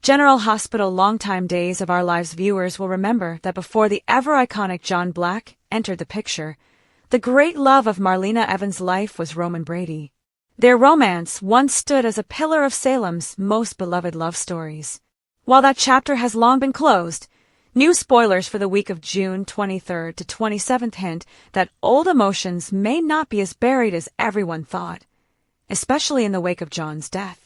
General Hospital longtime Days of Our Lives viewers will remember that before the ever-iconic John Black entered the picture, the great love of Marlena Evans' life was Roman Brady. Their romance once stood as a pillar of Salem's most beloved love stories. While that chapter has long been closed, new spoilers for the week of June 23rd to 27th hint that old emotions may not be as buried as everyone thought, especially in the wake of John's death.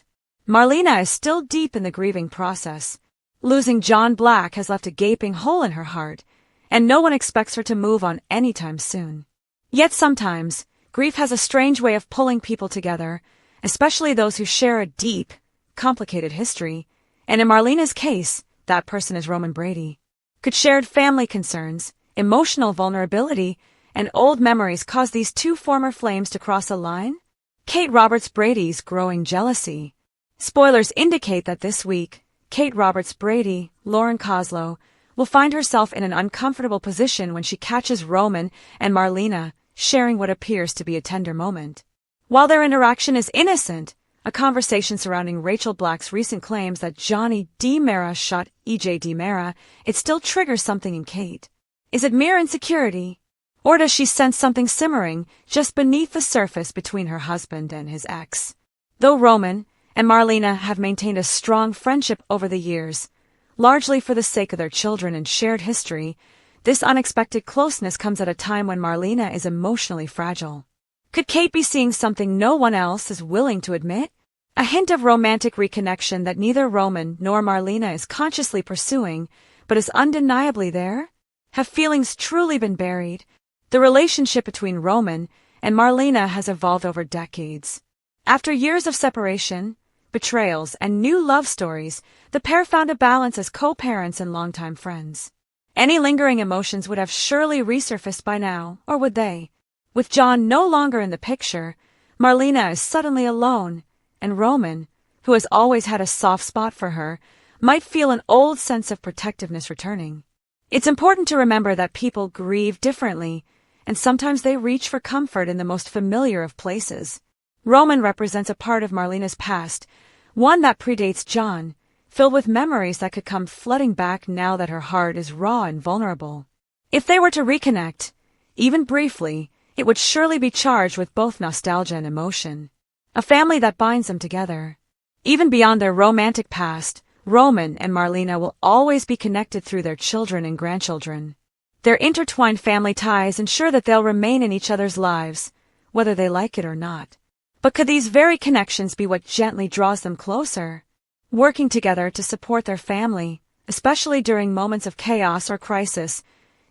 Marlena is still deep in the grieving process. Losing John Black has left a gaping hole in her heart, and no one expects her to move on anytime soon. Yet sometimes, grief has a strange way of pulling people together, especially those who share a deep, complicated history, and in Marlena's case, that person is Roman Brady. Could shared family concerns, emotional vulnerability, and old memories cause these two former flames to cross a line? Kate Roberts Brady's growing jealousy. Spoilers indicate that this week, Kate Roberts Brady, Lauren Koslow, will find herself in an uncomfortable position when she catches Roman and Marlena sharing what appears to be a tender moment. While their interaction is innocent, a conversation surrounding Rachel Black's recent claims that Johnny DiMera shot E.J. DiMera, it still triggers something in Kate. Is it mere insecurity? Or does she sense something simmering just beneath the surface between her husband and his ex? Though Roman and Marlena have maintained a strong friendship over the years, largely for the sake of their children and shared history, this unexpected closeness comes at a time when Marlena is emotionally fragile. Could Kate be seeing something no one else is willing to admit? A hint of romantic reconnection that neither Roman nor Marlena is consciously pursuing, but is undeniably there? Have feelings truly been buried? The relationship between Roman and Marlena has evolved over decades. After years of separation, betrayals, and new love stories, the pair found a balance as co-parents and longtime friends. Any lingering emotions would have surely resurfaced by now, or would they? With John no longer in the picture, Marlena is suddenly alone, and Roman, who has always had a soft spot for her, might feel an old sense of protectiveness returning. It's important to remember that people grieve differently, and sometimes they reach for comfort in the most familiar of places. Roman represents a part of Marlena's past, one that predates John, filled with memories that could come flooding back now that her heart is raw and vulnerable. If they were to reconnect, even briefly, it would surely be charged with both nostalgia and emotion. A family that binds them together. Even beyond their romantic past, Roman and Marlena will always be connected through their children and grandchildren. Their intertwined family ties ensure that they'll remain in each other's lives, whether they like it or not. But could these very connections be what gently draws them closer? Working together to support their family, especially during moments of chaos or crisis,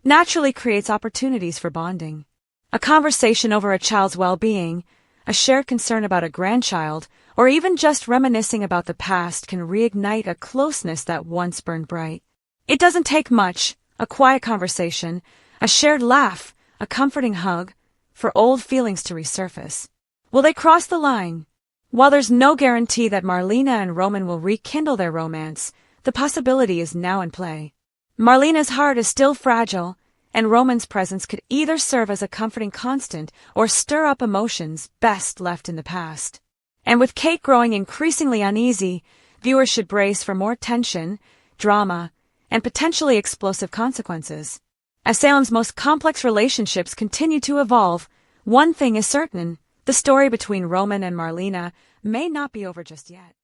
naturally creates opportunities for bonding. A conversation over a child's well-being, a shared concern about a grandchild, or even just reminiscing about the past can reignite a closeness that once burned bright. It doesn't take much, a quiet conversation, a shared laugh, a comforting hug, for old feelings to resurface. Will they cross the line? While there's no guarantee that Marlena and Roman will rekindle their romance, the possibility is now in play. Marlena's heart is still fragile, and Roman's presence could either serve as a comforting constant or stir up emotions best left in the past. And with Kate growing increasingly uneasy, viewers should brace for more tension, drama, and potentially explosive consequences. As Salem's most complex relationships continue to evolve, one thing is certain: the story between Roman and Marlena may not be over just yet.